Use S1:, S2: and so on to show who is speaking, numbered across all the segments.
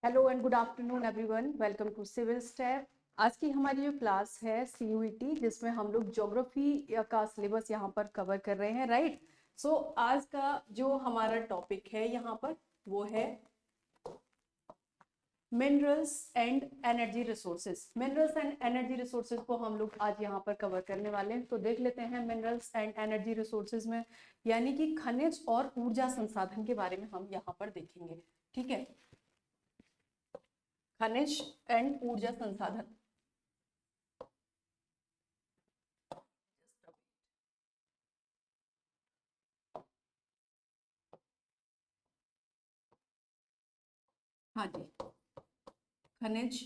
S1: Hello and good afternoon everyone, welcome to civil step. आज की हमारी जो क्लास है सीयूईटी, जिसमें हम लोग ज्योग्राफी का सिलेबस यहाँ पर कवर कर रहे हैं, राइट। सो आज का जो हमारा टॉपिक है यहाँ पर वो है minerals and energy resources. Minerals and energy resources को हम लोग आज यहाँ पर कवर करने वाले हैं। तो देख लेते हैं मिनरल्स एंड एनर्जी रिसोर्सेज में यानी कि खनिज और ऊर्जा संसाधन के बारे में हम यहाँ पर देखेंगे। ठीक है, खनिज एंड ऊर्जा संसाधन। हाँ जी, खनिज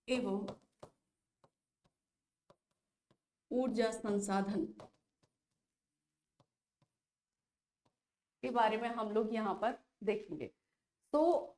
S1: एवं ऊर्जा संसाधन के बारे में हम लोग यहाँ पर देखेंगे। तो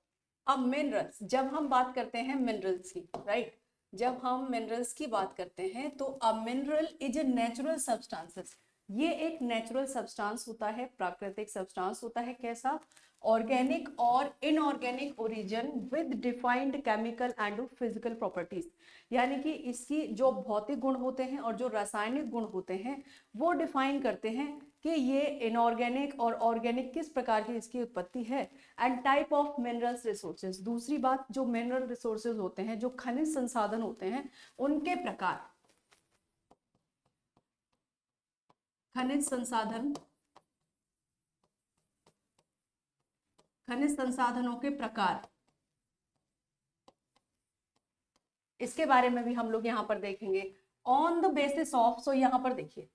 S1: अब मिनरल्स, जब हम बात करते हैं मिनरल्स की, राइट, जब हम मिनरल्स की बात करते हैं तो a mineral is a natural substances. ये एक नेचुरल सब्सटेंस होता है, प्राकृतिक सब्सटेंस होता है। कैसा? ऑर्गेनिक और inorganic origin with defined chemical and physical properties. यानी कि इसकी जो भौतिक गुण होते हैं और जो रासायनिक गुण होते हैं वो डिफाइन करते हैं कि ये इनऑर्गेनिक और ऑर्गेनिक किस प्रकार की इसकी उत्पत्ति है। And type of minerals resources. दूसरी बात, जो मिनरल रिसोर्सेज होते हैं, जो खनिज संसाधन होते हैं, उनके प्रकार। खनिज संसाधन, खनिज संसाधनों के प्रकार, इसके बारे में भी हम लोग यहाँ पर देखेंगे। ऑन द बेसिस ऑफ, सो यहाँ पर देखिए,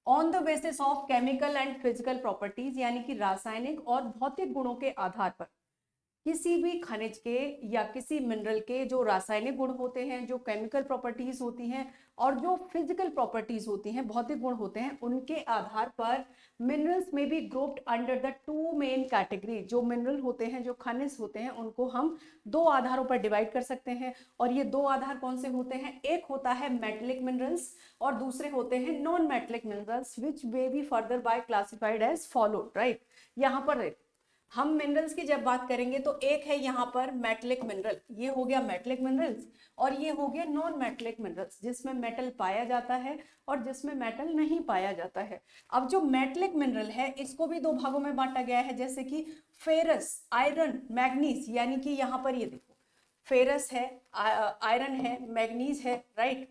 S1: on the basis of chemical and physical properties, यानी कि रासायनिक और भौतिक गुणों के आधार पर किसी भी खनिज के या किसी मिनरल के जो रासायनिक गुण होते हैं, जो केमिकल प्रॉपर्टीज होती हैं और जो फिजिकल प्रॉपर्टीज होती हैं, भौतिक गुण होते हैं, उनके आधार पर मिनरल्स में be grouped under the two main category. जो मिनरल होते हैं, जो खनिज होते हैं, उनको हम दो आधारों पर डिवाइड कर सकते हैं। और ये दो आधार कौन से होते हैं? एक होता है मेटलिक मिनरल्स और दूसरे होते हैं non metallic minerals, which may be further by classified as followed, right. यहाँ पर हम मिनरल्स की जब बात करेंगे तो एक है यहाँ पर मेटलिक मिनरल, ये हो गया मेटलिक मिनरल्स, और ये हो गया नॉन मेटलिक मिनरल्स, जिसमें मेटल पाया जाता है और जिसमें मेटल नहीं पाया जाता है। अब जो मेटलिक मिनरल है इसको भी दो भागों में बांटा गया है, जैसे कि फेरस, आयरन, मैग्नीज। यानी कि यहाँ पर ये देखो, फेरस है, आयरन है, मैग्नीज है, राइट।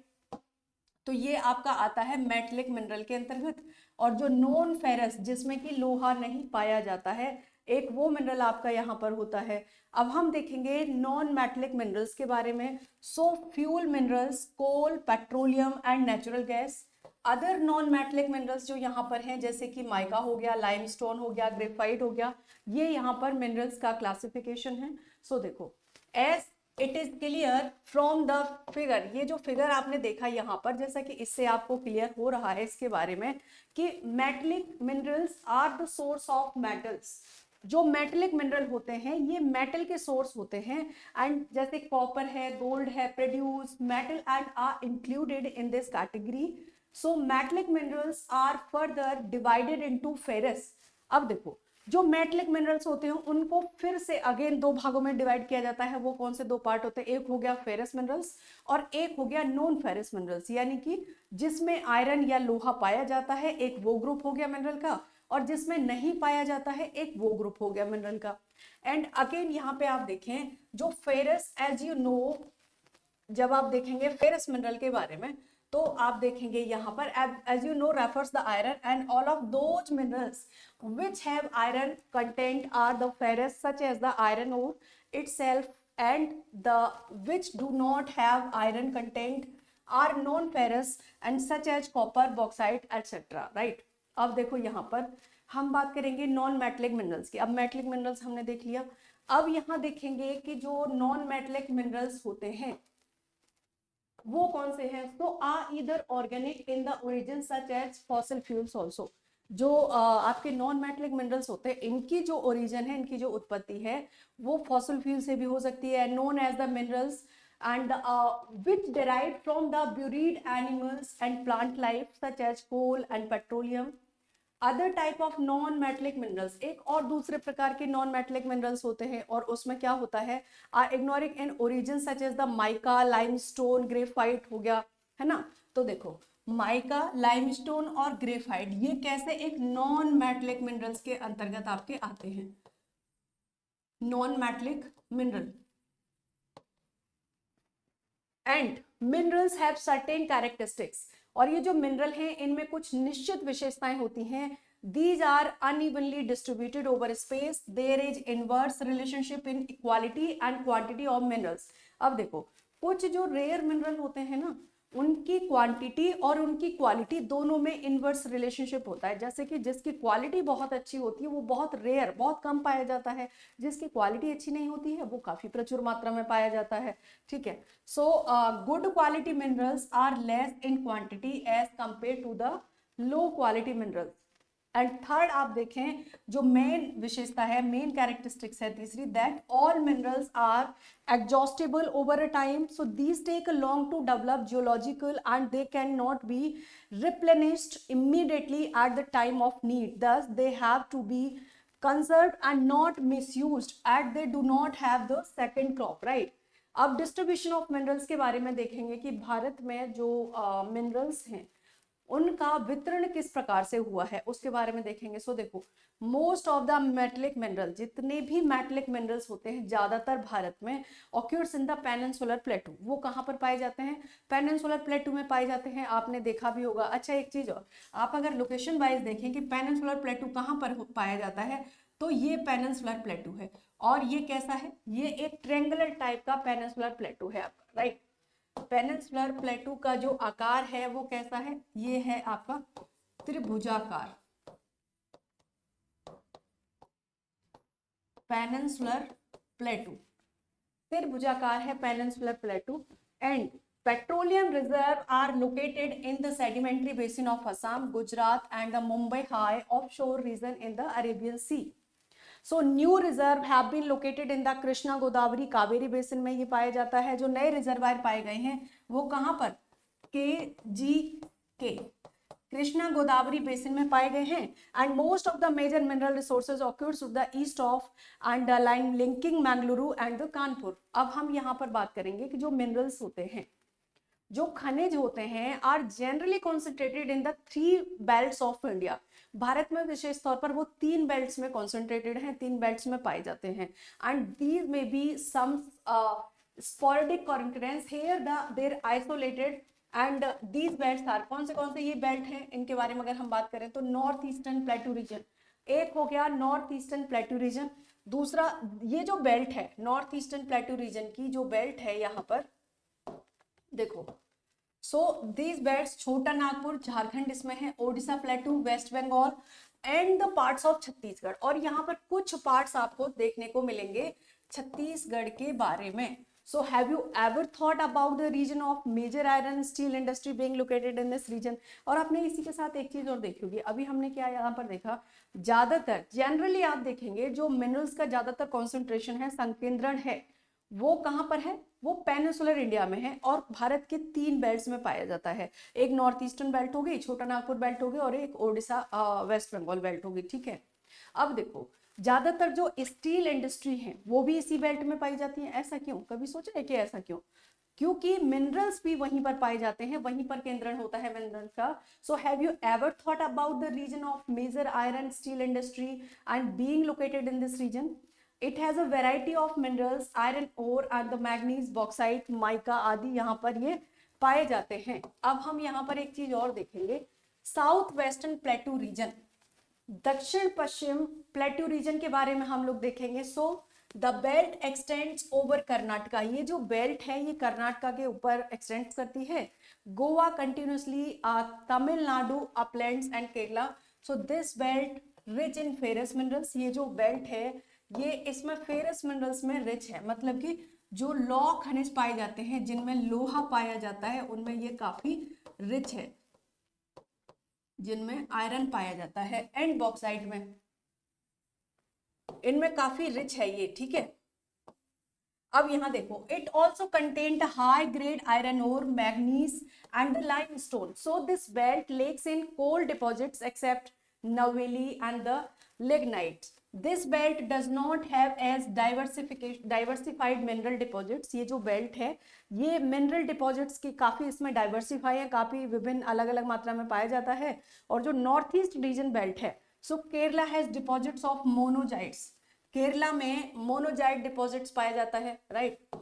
S1: तो ये आपका आता है मेटलिक मिनरल के अंतर्गत। और जो नॉन फेरस, जिसमें कि लोहा नहीं पाया जाता है, एक वो मिनरल आपका यहाँ पर होता है। अब हम देखेंगे नॉन मेटलिक मिनरल्स के बारे में। So fuel minerals, coal, petroleum and natural gas. Other non metallic minerals जो यहाँ पर हैं, जैसे कि माइका हो गया, लाइमस्टोन हो गया, ग्रेफाइट हो गया, ये यहाँ पर मिनरल्स का क्लासिफिकेशन है। सो देखो, as it is clear from the figure, ये जो फिगर आपने देखा यहाँ पर, जैसा कि इससे आपको क्लियर हो रहा है इसके बारे में कि metallic minerals are the source of metals. जो मेटलिक मिनरल होते हैं ये मेटल के सोर्स होते हैं। एंड जैसे कॉपर है, गोल्ड है, produce metal and are included in this category. So metallic minerals are further divided into ferrous. अब देखो, जो मेटलिक मिनरल्स होते हैं उनको फिर से अगेन दो भागों में डिवाइड किया जाता है। वो कौन से दो पार्ट होते हैं? एक हो गया फेरस मिनरल्स और एक हो गया नॉन फेरस मिनरल्स, यानी कि जिसमें आयरन या लोहा पाया जाता है, एक वो ग्रुप हो गया मिनरल का, और जिसमें नहीं पाया जाता है एक वो ग्रुप हो गया मिनरल का। एंड अगेन यहाँ पे आप देखें, जो फेरस, एज यू नो, जब आप देखेंगे फेरस मिनरल के बारे में तो आप देखेंगे यहाँ पर as you know refers the iron and all of those minerals which have iron content are the ferrous, such as the iron ore itself, and the which do not have iron content are non-ferrous and such as copper, bauxite, etc. right? अब देखो यहाँ पर हम बात करेंगे non metallic minerals की। अब metallic minerals हमने देख लिया। अब यहाँ देखेंगे कि जो नॉन मेटलिक मिनरल्स होते हैं वो कौन से हैं? तो are either organic in the origin such as fossil fuels also. जो आपके नॉन मेटलिक मिनरल्स होते हैं, इनकी जो ओरिजिन है, इनकी जो उत्पत्ति है, वो फॉसिल फ्यूल से भी हो सकती है, known as the minerals and which derived from the buried animals and plant life such as coal and petroleum. Other type of non metallic minerals, एक और दूसरे प्रकार के नॉन मेटलिक मिनरल्स होते हैं, और उसमें क्या होता है, are igneous in origin such as the mica, limestone, graphite हो गया, है ना। तो देखो माइका, लाइमस्टोन और ग्रेफाइट ये कैसे एक नॉन मेटलिक मिनरल्स के अंतर्गत आपके आते हैं, non metallic mineral. And minerals have certain characteristics, और ये जो मिनरल हैं इनमें कुछ निश्चित विशेषताएं होती हैं। These are unevenly distributed over space, there is inverse relationship in equality and quantity of minerals. अब देखो कुछ जो रेयर मिनरल होते हैं ना, उनकी क्वांटिटी और उनकी क्वालिटी दोनों में इनवर्स रिलेशनशिप होता है। जैसे कि जिसकी क्वालिटी बहुत अच्छी होती है वो बहुत रेयर, बहुत कम पाया जाता है, जिसकी क्वालिटी अच्छी नहीं होती है वो काफी प्रचुर मात्रा में पाया जाता है, ठीक है। So good quality minerals are less in quantity as compare to the low quality minerals. And third आप देखें जो मेन विशेषता है, मेन कैरेक्टरिस्टिक्स है तीसरी, that all minerals are exhaustible over a time, so these take a long to develop geological and they cannot be replenished immediately at the time of need, thus they have to be conserved and not misused as they do not have the second crop, right। अब distribution of minerals के बारे में देखेंगे कि भारत में जो minerals हैं उनका वितरण किस प्रकार से हुआ है उसके बारे में देखेंगे। सो देखो most of the metallic mineral, जितने भी मेटलिक मिनरल्स होते हैं ज्यादातर भारत में ऑक्यूर्स इन द पेनिनसुलर प्लेटू। वो कहाँ पर पाए जाते हैं, पेनिनसुलर प्लेटू में पाए जाते हैं, आपने देखा भी होगा। अच्छा एक चीज और, आप अगर लोकेशन वाइज देखें कि पेनिनसुलर प्लेटू कहाँ पर पाया जाता है, तो ये पेनिनसुलर प्लेटू है, और ये कैसा है, ये एक ट्रेंगुलर टाइप का पेनिनसुलर प्लेटू है आपका, राइट। पेनिनसुलर प्लेटू का जो आकार है वो कैसा है, ये है आपका त्रिभुजाकार, पेनिनसुलर प्लेटू त्रिभुजाकार है peninsular plateau. And petroleum reserve are located in the sedimentary basin of Assam, Gujarat and the Mumbai high offshore region in the Arabian sea. So new reserve have been located in the Krishna Godavari Kaveri basin में ये पाया जाता है। जो नए reservoir पाए गए हैं वो कहाँ पर, के कृष्णा गोदावरी बेसिन में पाए गए हैं। And most of the major mineral resources occurs the east of and the line linking Mangaluru and the Kanpur. अब हम यहाँ पर बात करेंगे कि जो मिनरल्स होते हैं, जो खनिज होते हैं, are generally concentrated in the 3 belts of India. Bharat में विशेष तौर पर वो 3 बेल्ट्स में कॉन्सेंट्रेटेड हैं, 3 बेल्ट्स में पाए जाते हैं। And these may be some sporadic concurrence here there isolated and these belts are, कौन से ये बेल्ट हैं इनके बारे में अगर हम बात करें तो नॉर्थ ईस्टर्न प्लेटू रीजन, एक हो गया नॉर्थ ईस्टर्न प्लेटू रीजन। दूसरा ये जो बेल्ट है नॉर्थ ईस्टर्न प्लेटू रीजन की जो बेल्ट है यहाँ पर देखो, सो दीज बेल्ट्स छोटा नागपुर झारखंड इसमें है, Odisha plateau, West Bengal and the parts of Chhattisgarh. और यहाँ पर कुछ पार्ट्स आपको देखने को मिलेंगे छत्तीसगढ़ के बारे में। So have you ever thought about the region of major iron steel industry being located in this region? और आपने इसी के साथ एक चीज और देखी होगी, अभी हमने क्या यहाँ पर देखा, ज्यादातर जनरली आप देखेंगे जो मिनरल्स का ज्यादातर कॉन्सेंट्रेशन है, संकेंद्रण है, वो कहाँ पर है, वो पेनिनसुलर इंडिया में है और भारत के 3 बेल्ट्स में पाया जाता है। एक नॉर्थ ईस्टर्न बेल्ट हो गई, छोटा नागपुर बेल्ट हो गई, और एक ओडिशा वेस्ट बंगाल बेल्ट हो गई, ठीक है। अब देखो ज्यादातर जो स्टील इंडस्ट्री है वो भी इसी बेल्ट में पाई जाती है। ऐसा क्यों, कभी सोचा है कि ऐसा क्यों? क्योंकि मिनरल्स भी वहीं पर पाए जाते हैं, वहीं पर केंद्रण होता है मिनरल्स का। So have you ever thought about the region of major iron steel industry and being located in this region? It has a variety of minerals, iron ore and the manganese, bauxite, mica आदि यहाँ पर ये पाए जाते हैं। अब हम यहाँ पर एक चीज और देखेंगे, साउथ वेस्टर्न प्लेटू रीजन, दक्षिण पश्चिम प्लेटू रीजन के बारे में हम लोग देखेंगे। So the belt x tends over Karnataka, ये जो बेल्ट है ये कर्नाटका के ऊपर एक्सटेंड करती है, Goa continuously, Tamil Nadu, Uplands and Kerala. So this belt rich in ferrous minerals, ये जो बेल्ट है ये इसमें फेरस मिनरल्स में रिच है, मतलब कि जो लौ खनिज पाए जाते हैं जिनमें लोहा पाया जाता है उनमें ये काफी रिच है, जिनमें आयरन पाया जाता है, एंड बॉक्साइट में, इनमें काफी रिच है ये, ठीक है। अब यहाँ देखो, it also contained high grade iron ore, manganese and limestone. So this belt lacks in coal deposits except Noweli and the lignites. This belt does not have as diversified mineral deposits. ये जो belt है ये mineral deposits की काफी इसमें diversify है, काफी विभिन्न अलग अलग मात्रा में पाया जाता है। और जो नॉर्थ ईस्ट रीजन बेल्ट है, so Kerala has deposits of monazites. Kerala में मोनोजाइट डिपॉजिट्स पाया जाता है, राइट।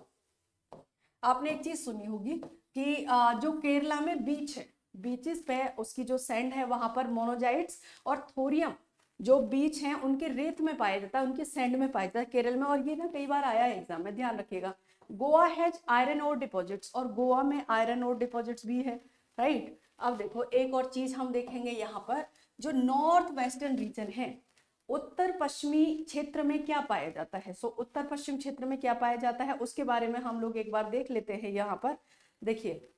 S1: आपने एक चीज सुनी होगी कि जो केरला में बीच है, बीचेस पे उसकी जो सैंड है वहां पर मोनोजाइट्स और थोरियम जो बीच हैं उनके रेत में पाया जाता है, उनके सैंड में पाया जाता है केरल में। और ये ना कई बार आया है एग्जाम में, ध्यान रखिएगा। Goa has iron ore deposits, और गोवा में आयरन ओर डिपॉजिट्स भी है, राइट। अब देखो एक और चीज हम देखेंगे यहाँ पर, जो नॉर्थ वेस्टर्न रीजन है, उत्तर पश्चिमी क्षेत्र में क्या पाया जाता है। सो उत्तर पश्चिम क्षेत्र में क्या पाया जाता है उसके बारे में हम लोग एक बार देख लेते हैं। यहाँ पर देखिए,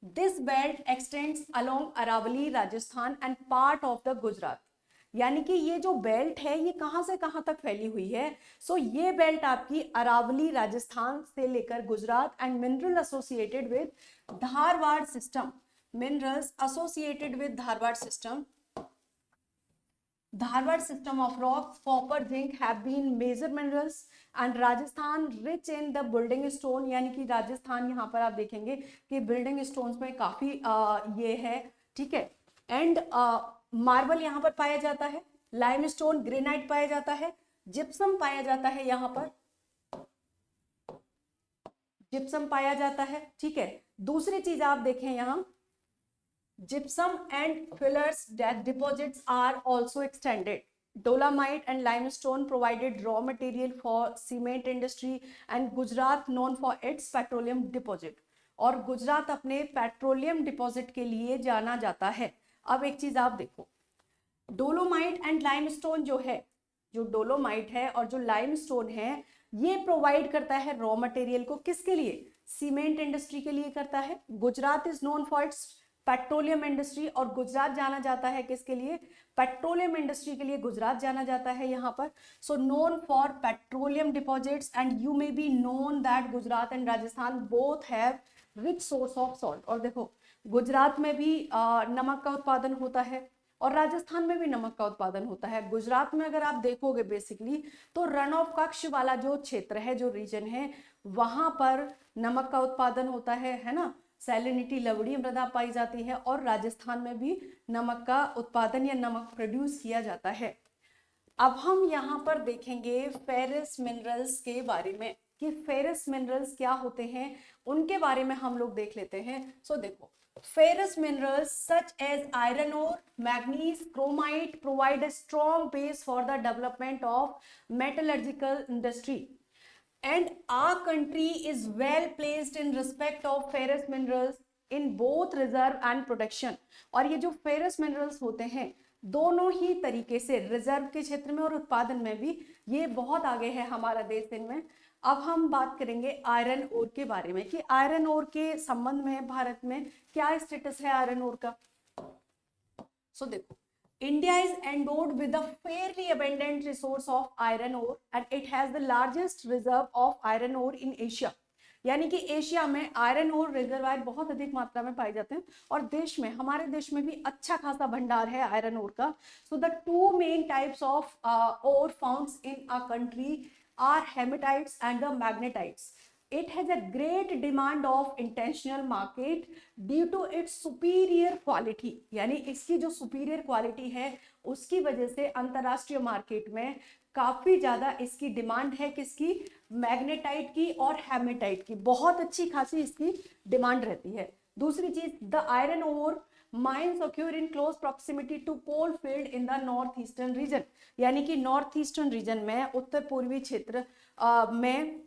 S1: this belt extends along Aravalli Rajasthan and part of the Gujarat. यानी कि ये जो बेल्ट है ये कहां से कहां तक फैली हुई है। सो ये बेल्ट आपकी अरावली राजस्थान से लेकर Gujarat and mineral associated with Dharwar system, minerals associated with Dharwar system, Dharwad system of rocks, copper, zinc have been major minerals and Rajasthan rich in the building stone। यानी कि राजस्थान यहाँ पर आप देखेंगे कि बिल्डिंग स्टोन्स में काफी ये है, ठीक है। एंड मार्बल यहाँ पर पाया जाता है, लाइमस्टोन, ग्रेनाइट पाया जाता है, जिप्सम पाया जाता है, यहाँ पर जिप्सम पाया जाता है, ठीक है। दूसरी चीज आप देखें यहाँ, gypsum and fillers deposits are also extended. Dolomite and limestone provided raw material for cement industry and Gujarat known for its petroleum deposit। और गुजरात अपने पेट्रोलियम डिपॉजिट के लिए जाना जाता है। अब एक चीज आप देखो, डोलोमाइट एंड लाइमस्टोन जो है, जो डोलोमाइट है और जो लाइमस्टोन है, ये प्रोवाइड करता है रॉ मटेरियल को, किसके लिए, सीमेंट इंडस्ट्री के लिए करता है। Gujarat is known for its petroleum industry, और गुजरात जाना जाता है किसके लिए, पेट्रोलियम इंडस्ट्री के लिए गुजरात जाना जाता है यहाँ पर। सो known for petroleum deposits and you may be known that Gujarat and Rajasthan both have rich source of salt. और देखो गुजरात में भी नमक का उत्पादन होता है और राजस्थान में भी नमक का उत्पादन होता है। गुजरात में अगर आप देखोगे बेसिकली तो रन ऑफ कक्ष वाला जो क्षेत्र है, जो रीजन है, वहां पर नमक का उत्पादन होता है ना, सैलिनिटी लवणीय मृदा पाई जाती है, और राजस्थान में भी नमक का उत्पादन या नमक प्रोड्यूस किया जाता है। अब हम यहाँ पर देखेंगे फेरस मिनरल्स के बारे में कि फेरस मिनरल्स क्या होते हैं, उनके बारे में हम लोग देख लेते हैं। सो देखो, ferrous minerals such as iron ore, manganese, chromite provide a strong base for the development of metallurgical industry, and our country is well placed in respect of ferrous minerals in both reserve and production। और ये जो ferrous minerals होते हैं दोनों ही तरीके से, reserve के क्षेत्र में और उत्पादन में भी ये बहुत आगे है हमारा देश इनमें। अब हम बात करेंगे आयरन ओर के बारे में कि आयरन ओर के संबंध में भारत में क्या स्टेटस है आयरन ओर का। सो देखो, India is endowed with a fairly abundant resource of iron ore and it has the largest reserve of iron ore in Asia। यानी कि एशिया में आयरन ओर रिजर्वायर बहुत अधिक मात्रा में पाए जाते हैं, और देश में, हमारे देश में भी अच्छा खासा भंडार है आयरन ओर का। So the two main types of ore founds in a country are hematites and the magnetites। It has a great demand of international market due to its superior quality। यानी इसकी जो superior quality है उसकी वजह से अंतरराष्ट्रीय market में काफी ज्यादा इसकी डिमांड है, किसकी, मैग्नेटाइट की और हेमेटाइट की, बहुत अच्छी खासी इसकी डिमांड रहती है। दूसरी चीज, the iron ore mines occur in close proximity to coal field in the north eastern region। यानी कि नॉर्थ ईस्टर्न रीजन में, उत्तर पूर्वी क्षेत्र में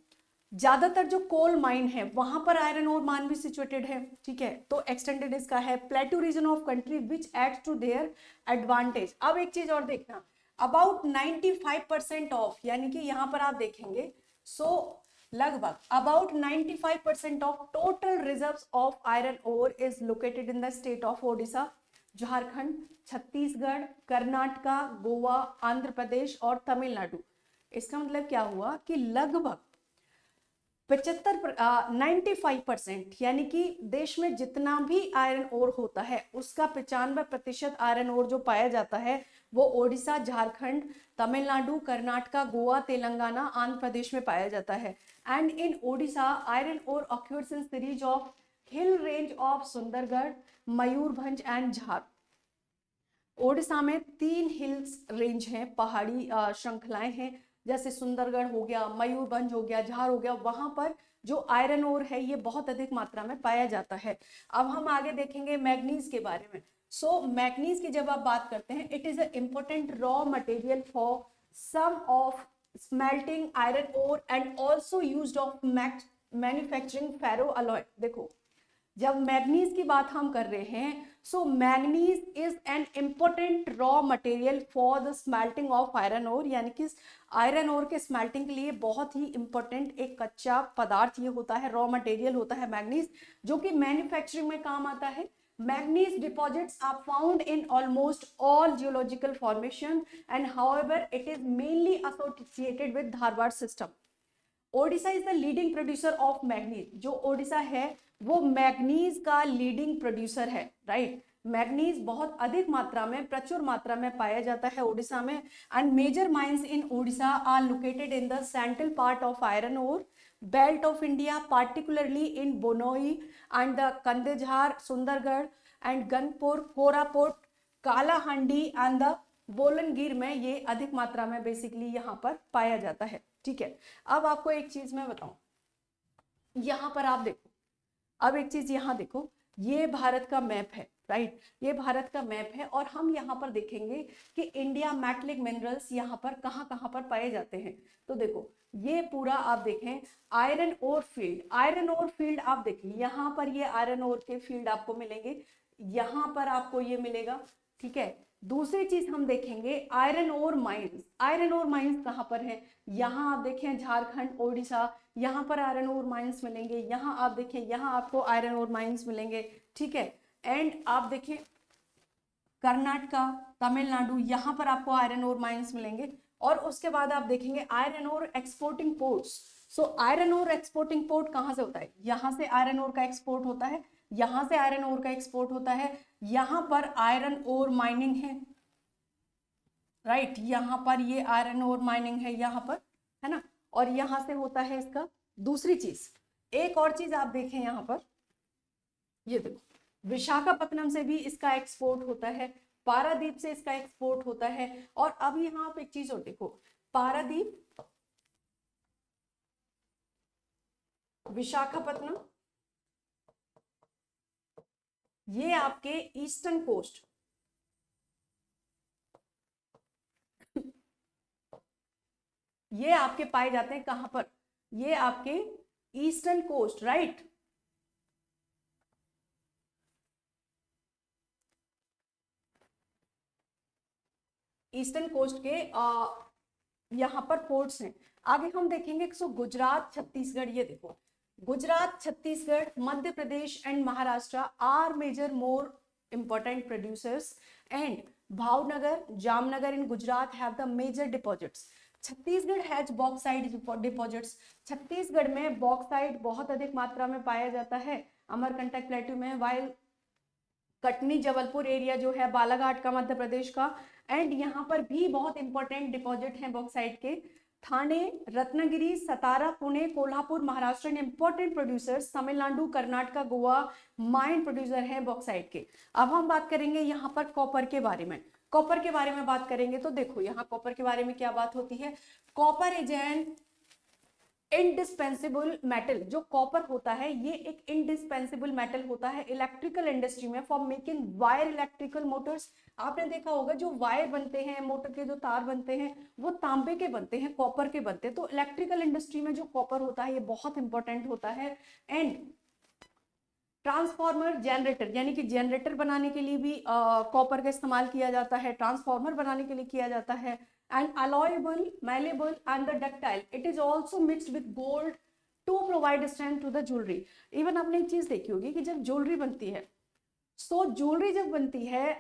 S1: ज्यादातर जो कोल माइन है वहां पर आयरन ओर मान भी सिचुएटेड है, ठीक है। तो एक्सटेंडेड इसका है plateau region of country which adds to their advantage. अब एक चीज और देखना, अबाउट 95% ऑफ, यानी कि यहाँ पर आप देखेंगे, सो लगभग about 95% of total reserves of iron ore is located in the state of Odisha, Jharkhand, Chhattisgarh, Karnataka, Goa, Andhra Pradesh और तमिलनाडु। इसका मतलब क्या हुआ कि लगभग 95%, यानी कि देश में जितना भी आयरन ओर होता है उसका 95% आयरन ओर जो पाया जाता है वो ओडिशा, झारखंड, तमिलनाडु, कर्नाटका, गोवा, तेलंगाना, आंध्र प्रदेश में पाया जाता है। And in Odisha iron ore occurs in series of hill range of Sundargarh, Mayurbhanj and Jhar. Odisha में 3 हिल्स रेंज हैं, पहाड़ी श्रृंखलाएं हैं, जैसे सुंदरगढ़ हो गया, मयूरभंज हो गया, झार हो गया, वहां पर जो आयरन ओर है ये बहुत अधिक मात्रा में पाया जाता है। अब हम आगे देखेंगे मैग्नीज के बारे में। सो मैग्नीज की जब आप बात करते हैं, it is a important raw material for some of smelting iron ore and also used of manufacturing ferro alloy. देखो, जब मैग्नीज की बात हम कर रहे हैं, so manganese is an important raw material for the smelting of iron ore, यानी कि आयरन ओर के स्मेल्टिंग के लिए बहुत ही इंपॉर्टेंट एक कच्चा पदार्थ ये होता है, रॉ मटेरियल होता है मैग्नीज, जो कि मैन्युफैक्चरिंग में काम आता है। Manganese deposits are found in almost all geological formation and however it is mainly associated with Dharwar system. Odisha is the leading producer of manganese. जो ओडिशा है वो मैग्नीज का लीडिंग प्रोड्यूसर है, राइट। मैग्नीज बहुत अधिक मात्रा में, प्रचुर मात्रा में पाया जाता है ओडिशा में। And major mines in Odisha are located in the central part of iron ore belt of India, particularly in Bonai and the Keonjhar, Sundargarh and Ganpur, Koraput, Kalahandi and the Bolangir में ये अधिक मात्रा में बेसिकली यहाँ पर पाया जाता है, ठीक है। अब आपको एक चीज मैं बताऊं, यहाँ पर आप देखो, अब एक चीज यहाँ देखो, ये भारत का मैप है, राइट, ये भारत का मैप है, और हम यहाँ पर देखेंगे कि इंडिया मेटलिक मिनरल्स यहाँ पर कहाँ पर पाए जाते हैं। तो देखो, ये पूरा आप देखें iron ore field, iron ore field आप देखें, यहाँ पर ये आयरन ओर के फील्ड आपको मिलेंगे, यहाँ पर आपको ये मिलेगा, ठीक है। दूसरी चीज हम देखेंगे iron ore mines. Iron ore mines कहाँ पर है, यहाँ आप देखें झारखंड, ओडिशा, यहाँ पर आयरन ओर माइंस मिलेंगे, यहाँ आप देखें, यहाँ आपको आयरन ओर माइंस मिलेंगे, ठीक है। एंड आप देखें कर्नाटका, तमिलनाडु, यहाँ पर आपको आयरन ओर माइंस मिलेंगे। और उसके बाद आप देखेंगे iron ore exporting ports. So iron ore exporting port कहाँ से होता है, यहाँ से आयरन ओर का एक्सपोर्ट होता है, यहाँ से आयरन ओर का एक्सपोर्ट होता है, यहाँ पर आयरन ओर माइनिंग है, राइट, यहाँ पर ये आयरन ओर माइनिंग है यहाँ पर, है ना, और यहाँ से होता है इसका। दूसरी चीज, एक और चीज आप देखें यहाँ पर, ये देखो, विशाखापत्तनम से भी इसका एक्सपोर्ट होता है, पारादीप से इसका एक्सपोर्ट होता है। और अब यहाँ आप एक चीज और देखो, पारादीप, विशाखापत्तनम, ये आपके ईस्टर्न कोस्ट, ये आपके पाए जाते हैं कहां पर, ये आपके eastern coast, right. Eastern coast के यहाँ पर पोर्ट्स हैं। आगे हम देखेंगे, सो गुजरात, छत्तीसगढ़, ये देखो, Gujarat, Chhattisgarh, Madhya Pradesh and Maharashtra are major more important producers, and Bhavnagar, Jamnagar in Gujarat have the major deposits. Chhattisgarh has bauxite deposits. Chhattisgarh में बॉक्साइट बहुत अधिक मात्रा में पाया जाता है अमरकंटक प्लेट्यू में, वाइल कटनी, जबलपुर एरिया जो है बालाघाट का, मध्य प्रदेश का, एंड यहाँ पर भी बहुत इंपॉर्टेंट डिपॉजिट हैं बॉक्साइट के। Thane, Ratnagiri, Satara, Pune, Kolhapur, Maharashtra and important producers, Tamil Nadu, Karnataka, Goa mine producer हैं बॉक्साइट के। अब हम बात करेंगे यहाँ पर कॉपर के बारे में। कॉपर के बारे में बात करेंगे तो देखो, यहाँ कॉपर के बारे में क्या बात होती है, copper is an indispensable metal. जो कॉपर होता है ये एक इंडिस्पेंसिबल मेटल होता है इलेक्ट्रिकल इंडस्ट्री में, for making wire electrical Motors. आपने देखा होगा जो वायर बनते हैं, मोटर के जो तार बनते हैं, वो तांबे के बनते हैं, कॉपर के बनते हैं। तो इलेक्ट्रिकल इंडस्ट्री में जो कॉपर होता है ये बहुत इंपॉर्टेंट होता है। एंड ट्रांसफार्मर, जनरेटर, यानी कि जनरेटर बनाने के लिए भी कॉपर का इस्तेमाल किया जाता है, ट्रांसफार्मर बनाने के लिए किया जाता है। And alloyable, malleable and the ductile, it is also mixed with gold to provide strength to the jewelry. Even आपने एक चीज देखी होगी कि जब ज्वेलरी बनती है, ज्वेलरी जब बनती है,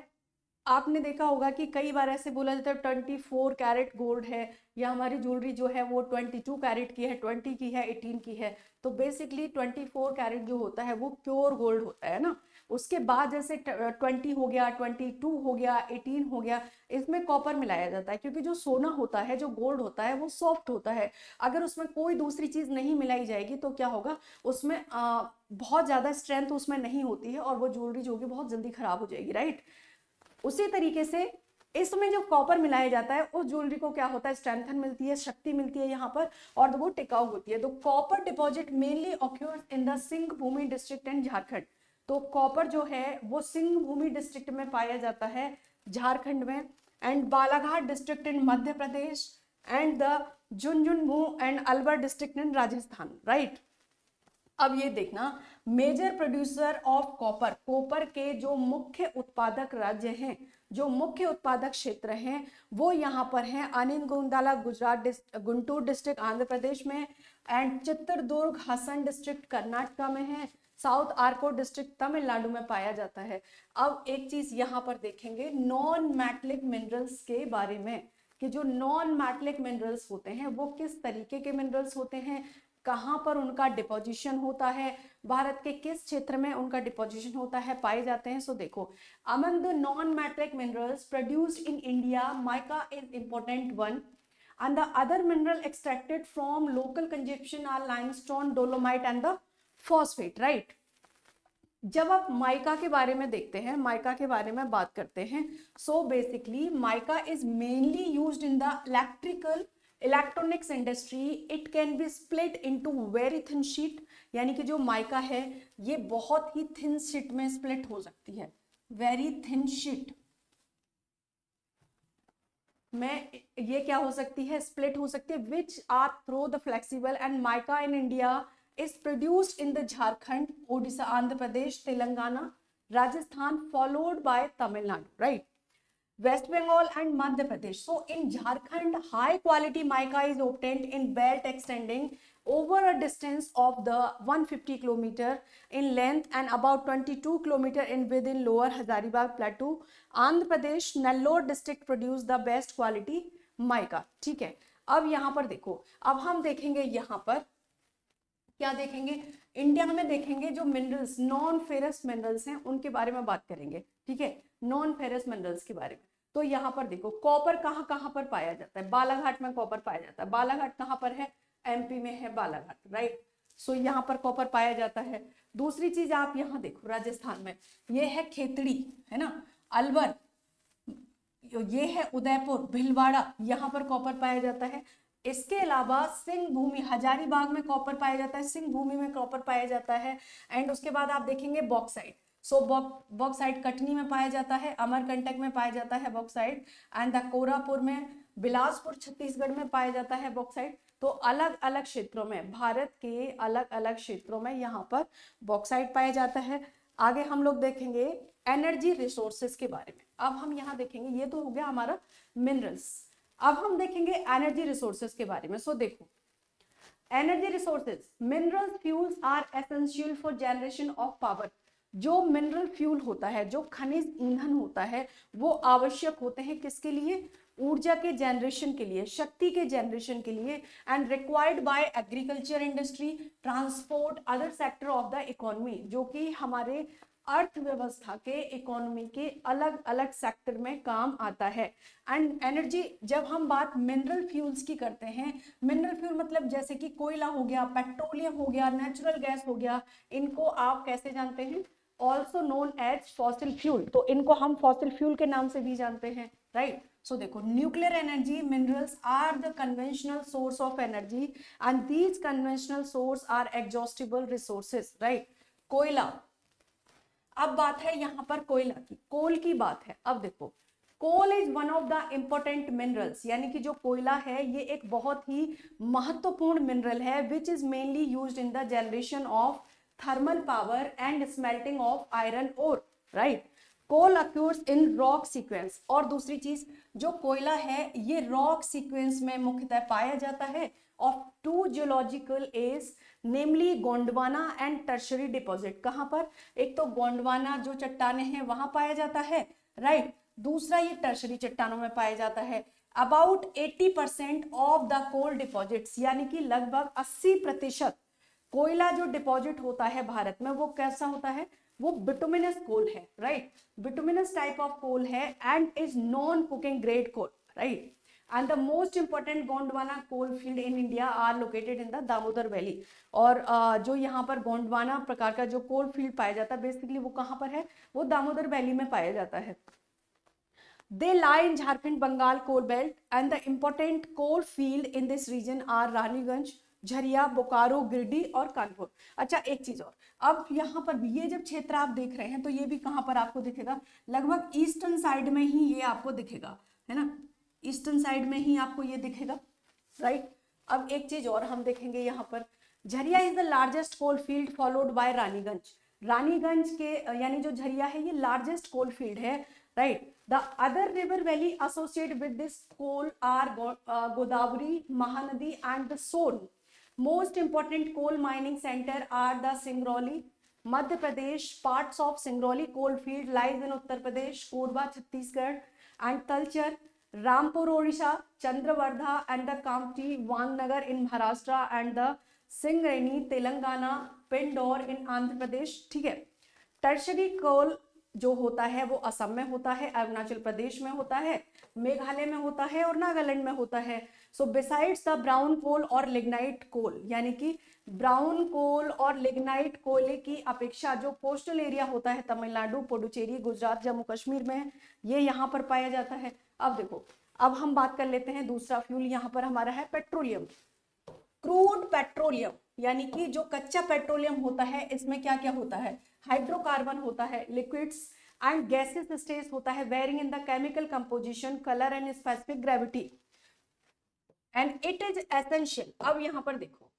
S1: आपने देखा होगा कि कई बार ऐसे बोला जाता है 24 कैरेट गोल्ड है, या हमारी ज्वेलरी जो है वो 22 कैरेट की है, 20 की है, 18 की है। तो बेसिकली 24 कैरेट जो होता है वो प्योर गोल्ड होता है ना। उसके बाद जैसे 20 हो गया, 22 हो गया, 18 हो गया, इसमें कॉपर मिलाया जाता है, क्योंकि जो सोना होता है, जो गोल्ड होता है, वो सॉफ्ट होता है। अगर उसमें कोई दूसरी चीज नहीं मिलाई जाएगी तो क्या होगा, उसमें बहुत ज्यादा स्ट्रेंथ उसमें नहीं होती है और वो ज्वेलरी जो होगी बहुत जल्दी खराब हो जाएगी, राइट। उसी तरीके से इसमें जो कॉपर मिलाया जाता है उस ज्वेलरी को क्या होता है, स्ट्रेंथन मिलती है, शक्ति मिलती है यहाँ पर, और वो टिकाऊ होती है। तो copper deposit mainly occurs in the Singhbhum district and Jharkhand. तो कॉपर जो है वो सिंह भूमि डिस्ट्रिक्ट में पाया जाता है, झारखंड में, and Balaghat district in Madhya Pradesh, and the Jhunjhunu and Alwar district in Rajasthan, right. अब ये देखना, major producer of copper, copper के जो मुख्य उत्पादक राज्य हैं, जो मुख्य उत्पादक क्षेत्र हैं, वो यहाँ पर हैं अनिनगोंदाला गुजरात, गुंटूर डिस्ट्रिक्ट आंध्र प्रदेश में, एंड चित्रदुर्ग हसन डिस्ट्रिक्ट कर्नाटका में है, साउथ आर्कोट डिस्ट्रिक्ट तमिलनाडु में पाया जाता है। अब एक चीज यहाँ पर देखेंगे नॉन मेटलिक मिनरल्स के बारे में, कि जो नॉन मेटलिक मिनरल्स होते हैं वो किस तरीके के मिनरल्स होते हैं, कहाँ पर उनका डिपोजिशन होता है, भारत के किस क्षेत्र में उनका डिपोजिशन होता है, पाए जाते हैं। सो देखो, among the non metallic minerals produced in India, mica is important one, and the other mineral extracted from local consumption are limestone, dolomite and the phosphate, right। जब आप माइका के बारे में देखते हैं, माइका के बारे में बात करते हैं, so basically mica is mainly used in the electronics industry. It can be split into very thin sheet, यानी कि जो माइका है ये बहुत ही थिन शीट में स्प्लिट हो सकती है, वेरी थिन शीट में ये क्या हो सकती है, स्प्लिट हो सकती है, which are through the flexible, and mica in India is produced in the Jharkhand, Odisha, Andhra Pradesh, Telangana, Rajasthan, followed by Tamil Nadu, right? West Bengal and Madhya Pradesh. So in Jharkhand, high quality mica is obtained in belt extending over a distance of the 150 km in length and about 22 km in within lower Hazaribagh plateau. Andhra Pradesh, Nellore district produce the best quality mica, ठीक है। अब यहाँ पर देखो, अब हम देखेंगे यहाँ पर क्या देखेंगे, इंडिया में देखेंगे जो मिनरल्स, नॉन फेरस मिनरल्स हैं उनके बारे में बात करेंगे, ठीक है, नॉन फेरस मिनरल्स के बारे में। तो यहाँ पर देखो कॉपर कहाँ कहाँ पर पाया जाता है, बालाघाट में कॉपर पाया जाता है। बालाघाट कहाँ पर है, एमपी में है बालाघाट, राइट। सो यहाँ पर कॉपर पाया जाता है। दूसरी चीज आप यहाँ देखो, राजस्थान में ये है खेतड़ी, है ना, अलवर, ये है उदयपुर, भिलवाड़ा, यहाँ पर कॉपर पाया जाता है। इसके अलावा सिंह भूमि, हजारीबाग में कॉपर पाया जाता है, सिंह भूमि में कॉपर पाया जाता है। एंड उसके बाद आप देखेंगे बॉक्साइट, सो बॉक्साइट कटनी में पाया जाता है, अमरकंटक में पाया जाता है बॉक्साइट, एंड द कोरापुर में, बिलासपुर छत्तीसगढ़ में पाया जाता है बॉक्साइट। तो अलग अलग क्षेत्रों में, भारत के अलग अलग क्षेत्रों में यहाँ पर बॉक्साइट पाया जाता है। आगे हम लोग देखेंगे एनर्जी रिसोर्सेज के बारे में। अब हम यहाँ देखेंगे, ये तो हो गया हमारा मिनरल्स, अब हम देखेंगे एनर्जी रिसोर्सेज के बारे में। सो देखो, energy resources, mineral fuels are essential for generation of power. जो मिनरल फ्यूल होता है, जो खनिज ईंधन होता है, वो आवश्यक होते हैं किसके लिए, ऊर्जा के जनरेशन के लिए, शक्ति के जनरेशन के लिए, and required by agriculture industry, transport, other sector of the economy, जो कि हमारे अर्थव्यवस्था के, इकोनॉमी के अलग अलग सेक्टर में काम आता है। एंड एनर्जी, जब हम बात मिनरल फ्यूल्स की करते हैं, मिनरल फ्यूल मतलब जैसे कि कोयला हो गया, पेट्रोलियम हो गया, नेचुरल गैस हो गया, इनको आप कैसे जानते हैं, also known as fossil fuel. तो इनको हम फॉसिल फ्यूल के नाम से भी जानते हैं, राइट। सो देखो, nuclear energy, minerals are the conventional source of energy and these conventional source are exhaustible resources, right. कोयला, अब बात है यहाँ पर कोयला की, कोल की बात है। अब देखो, coal is one of the important minerals, यानी कि जो कोयला है ये एक बहुत ही महत्वपूर्ण मिनरल है, which is mainly used in the generation of thermal power and smelting of iron ore, right. Coal occurs in rock sequence, और दूसरी चीज, जो कोयला है ये रॉक सीक्वेंस में मुख्यतः पाया जाता है of two geological age, namely Gondwana and tertiary deposit. कहां पर, एक तो गोंडवाना जो चट्टाने हैं वहां पाया जाता है, राइट, दूसरा ये टर्शरी चट्टानों में पाया जाता है। About 80% of the coal deposits, यानी कि लगभग 80% कोयला जो डिपॉजिट होता है भारत में वो कैसा होता है, वो बिटुमिनस कोल है, right, bituminous type of coal है and is non coking grade coal, right. And the most important Gondwana coal field in India are located in the Damodar valley. और जो यहाँ पर गोंडवाना प्रकार का जो कोल फील्ड पाया जाता है बेसिकली वो कहाँ पर है, वो दामोदर वैली में पाया जाता है। They lie in Jharkhand Bengal coal belt and the important coal field in this region are Raniganj, Jharia, Bokaro, गिरडी और कानपुर। अच्छा एक चीज और, अब यहाँ पर भी ये जब क्षेत्र आप देख रहे हैं तो ये भी कहाँ पर आपको दिखेगा, लगभग ईस्टर्न साइड में ही ये आपको दिखेगा, है ना, ईस्टर्न साइड में ही आपको ये दिखेगा, राइट। अब एक चीज और हम देखेंगे यहाँ पर, Jharia is the largest coal field followed by Raniganj. Raniganj के यानी जो झरिया है ये लार्जेस्ट कोल फील्ड है, right. The other river valley associated with this coal are Godavari, Mahanadi and the Son. Most important coal mining center are the Singrauli, Madhya Pradesh. Parts of Singrauli coal field lies in Uttar Pradesh, Korba, Chhattisgarh and Talcher, Rampur, Odisha, Chandravardha and the Kamptee, Vangnagar in Maharashtra and the Singareni, Telangana, Pindor in Andhra Pradesh, ठीक है। Tertiary कोल जो होता है वो असम में होता है, अरुणाचल प्रदेश में होता है, मेघालय में होता है और नागालैंड में होता है। सो बिसाइड्स द ब्राउन कोल और लिग्नाइट कोल, यानी कि ब्राउन कोल और लिग्नाइट कोयले की अपेक्षा जो कोस्टल एरिया होता है तमिलनाडु, पुडुचेरी, गुजरात, जम्मू कश्मीर में, ये यहाँ पर पाया जाता है। अब देखो, अब हम बात कर लेते हैं दूसरा फ्यूल, यहाँ पर हमारा है पेट्रोलियम। क्रूड पेट्रोलियम यानी कि जो कच्चा पेट्रोलियम होता है इसमें क्या क्या होता है, हाइड्रोकार्बन होता है, लिक्विड्स एंड गैसेस स्टेज होता है, varying in the chemical composition, colour and specific gravity and it is essential. अब यहाँ पर देखो,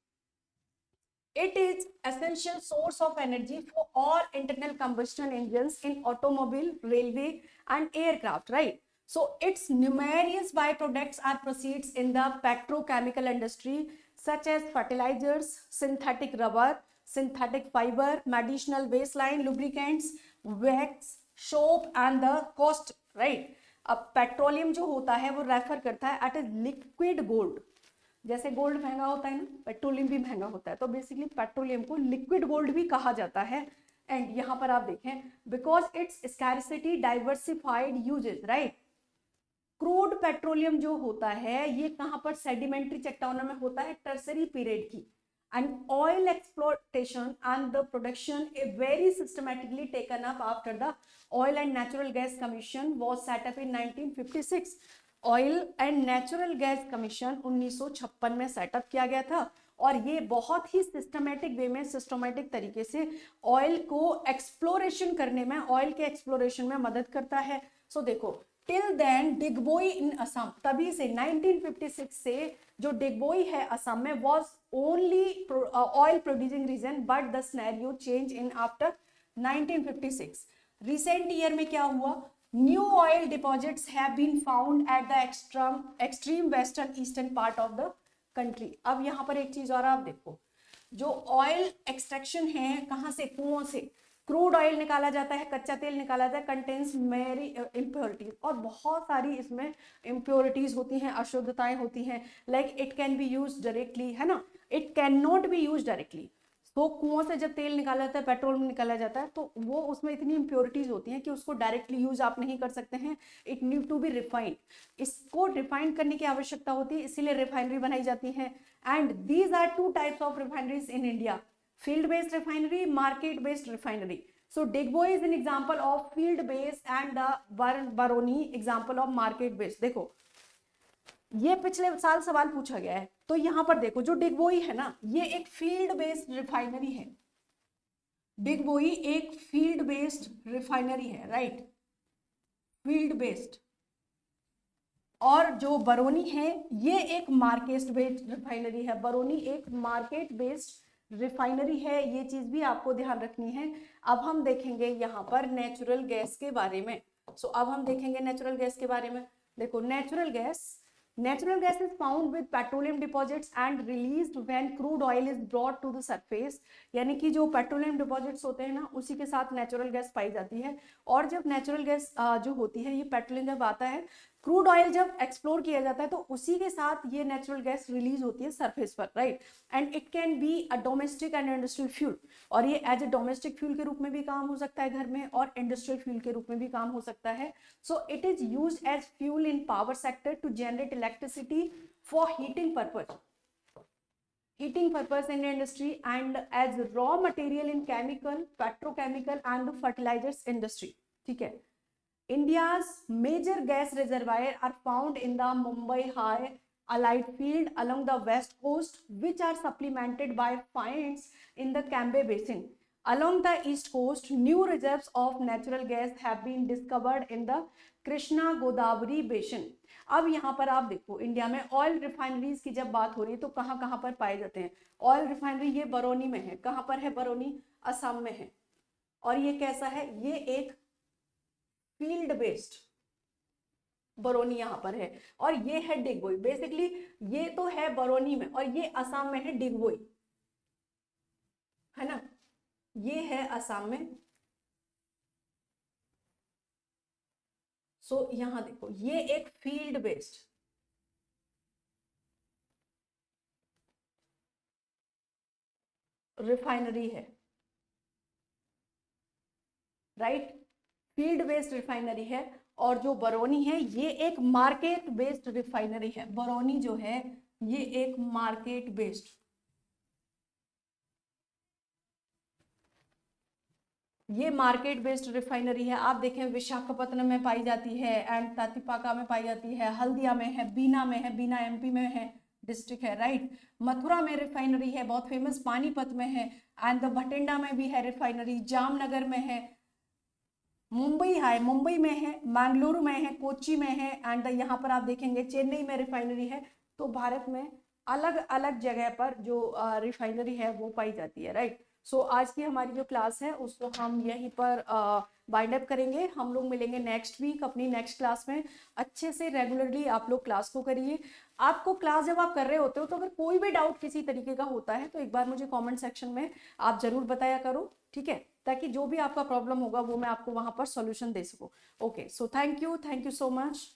S1: it is essential source of energy for all internal combustion engines in automobile, railway and aircraft, right. So its numerous byproducts are proceeds in the petrochemical industry such as fertilizers, synthetic rubber, synthetic fiber, medicinal wasteline, lubricants, wax, soap and the cost, right। अब petroleum जो होता है वो refer करता है eight a liquid gold, जैसे gold महंगा होता है ना, पेट्रोलियम भी महंगा होता है, तो बेसिकली पेट्रोलियम को लिक्विड गोल्ड भी कहा जाता है। एंड यहाँ पर आप देखें, because it's scarcity diversified uses, right. Crude petroleum जो होता है ये कहां पर, सेडिमेंट्री चट्टानों में होता है टर्सरी पीरियड की, and oil exploitation and the production a very systematically taken up after the oil and natural gas commission was set up in 1956। Oil and natural gas commission 1956 में सेटअप किया गया था और ये बहुत ही सिस्टमैटिक वे में, systematic तरीके से ऑयल को एक्सप्लोरेशन करने में, ऑयल के एक्सप्लोरेशन में मदद करता है। सो देखो, till then Digboi in Assam, तभी से 1956 से जो डिगबोई है असम में was only oil producing region, but the scenario change in after 1956। Recent year में क्या हुआ, new oil deposits have been found at the extreme western eastern part of the country. अब यहाँ पर एक चीज और आप देखो, जो ऑयल एक्सट्रैक्शन है कहाँ से, कुओं से क्रूड ऑयल निकाला जाता है, कच्चा तेल निकाला जाता है, कंटेन्स मेरी इम्प्योरिटीज, और बहुत सारी इसमें इम्प्योरिटीज होती हैं, अशुद्धताएं होती हैं, like it can be use directly, है ना, it can not be use directly. तो कुओं से जब तेल निकाला जाता है, पेट्रोल निकाला जाता है, तो वो उसमें इतनी इम्प्योरिटीज होती हैं कि उसको डायरेक्टली यूज आप नहीं कर सकते हैं, it need to be refined, इसको रिफाइन करने की आवश्यकता होती है, इसीलिए रिफाइनरी बनाई जाती है। And these are two types of refineries in India, field based refinery, market based refinery. So Digboy is an example of field based and the Baroni example of market based। देखो ये पिछले साल सवाल पूछा गया है, तो यहाँ पर देखो जो डिगबोई है ना, ये एक फील्ड बेस्ड रिफाइनरी है, डिगबोई एक फील्ड बेस्ड रिफाइनरी है, राइट, फील्ड बेस्ड। और जो बरौनी है ये एक मार्केट बेस्ड रिफाइनरी है, बरौनी एक मार्केट बेस्ड रिफाइनरी है, ये चीज भी आपको ध्यान रखनी है। अब हम देखेंगे यहाँ पर नेचुरल गैस के बारे में। सो अब हम देखेंगे नेचुरल गैस के बारे में। देखो natural gas is found with petroleum deposits and released when crude oil is brought to the surface, यानी कि जो पेट्रोलियम डिपॉजिट्स होते हैं ना उसी के साथ नेचुरल गैस पाई जाती है। और जब नेचुरल गैस जो होती है, ये पेट्रोलियम जब आता है क्रूड ऑयल जब एक्सप्लोर किया जाता है तो उसी के साथ ये नेचुरल गैस रिलीज होती है सरफेस पर, right. And it can be a domestic and industrial fuel, और ये एज ए डोमेस्टिक फ्यूल के रूप में भी काम हो सकता है घर में, और इंडस्ट्रियल फ्यूल के रूप में भी काम हो सकता है। So it is use as fuel in power sector to generate electricity for heating purpose in industry, and as raw material in chemical, petrochemical and fertilizers industry, ठीक है। India's major gas reservoirs are found in the Mumbai High Allied Field along the west coast, which are supplemented by finds in the Cambay Basin. Along the east coast, new reserves of natural gas have been discovered in the Krishna Godavari Basin. अब यहाँ पर आप देखो, India में oil refineries की जब बात हो रही है तो कहाँ कहाँ पर पाए जाते हैं ऑयल रिफाइनरी? ये बरौनी में है। कहाँ पर है बरौनी? असम में है। और ये कैसा है? ये एक फील्ड बेस्ड बरौनी यहाँ पर है, और ये है डिगबोई। बेसिकली ये तो है बरौनी में, और ये असम में है डिगबोई, है ना। ये है असम में। सो यहाँ देखो, ये एक फील्ड बेस्ड रिफाइनरी है, राइट। फील्ड बेस्ड रिफाइनरी है। और जो बरौनी है ये एक मार्केट बेस्ड रिफाइनरी है। बरौनी जो है ये एक मार्केट बेस्ड, ये मार्केट बेस्ड रिफाइनरी है। आप देखें विशाखापत्तनम में पाई जाती है, एंड तातीपाका में पाई जाती है, हल्दिया में है, बीना में है, बीना एमपी में है, डिस्ट्रिक्ट है, राइट। मथुरा में रिफाइनरी है, बहुत फेमस, पानीपत में है, एंड भटिंडा में भी है रिफाइनरी, जामनगर में है, मुंबई में है, मैंगलुरु में है, कोच्चि में है, एंड यहाँ पर आप देखेंगे चेन्नई में रिफाइनरी है। तो भारत में अलग अलग जगह पर जो रिफाइनरी है वो पाई जाती है, राइट। सो आज की हमारी जो क्लास है उसको हम यहीं पर बाइंड अप करेंगे। हम लोग मिलेंगे नेक्स्ट वीक अपनी नेक्स्ट क्लास में। अच्छे से रेगुलरली आप लोग क्लास को करिए। आपको क्लास जब आप कर रहे होते हो तो अगर कोई भी डाउट किसी तरीके का होता है तो एक बार मुझे कमेंट सेक्शन में आप जरूर बताया करो, ठीक है, ताकि जो भी आपका प्रॉब्लम होगा वो मैं आपको वहां पर सॉल्यूशन दे सकूं। Okay, so thank you so much.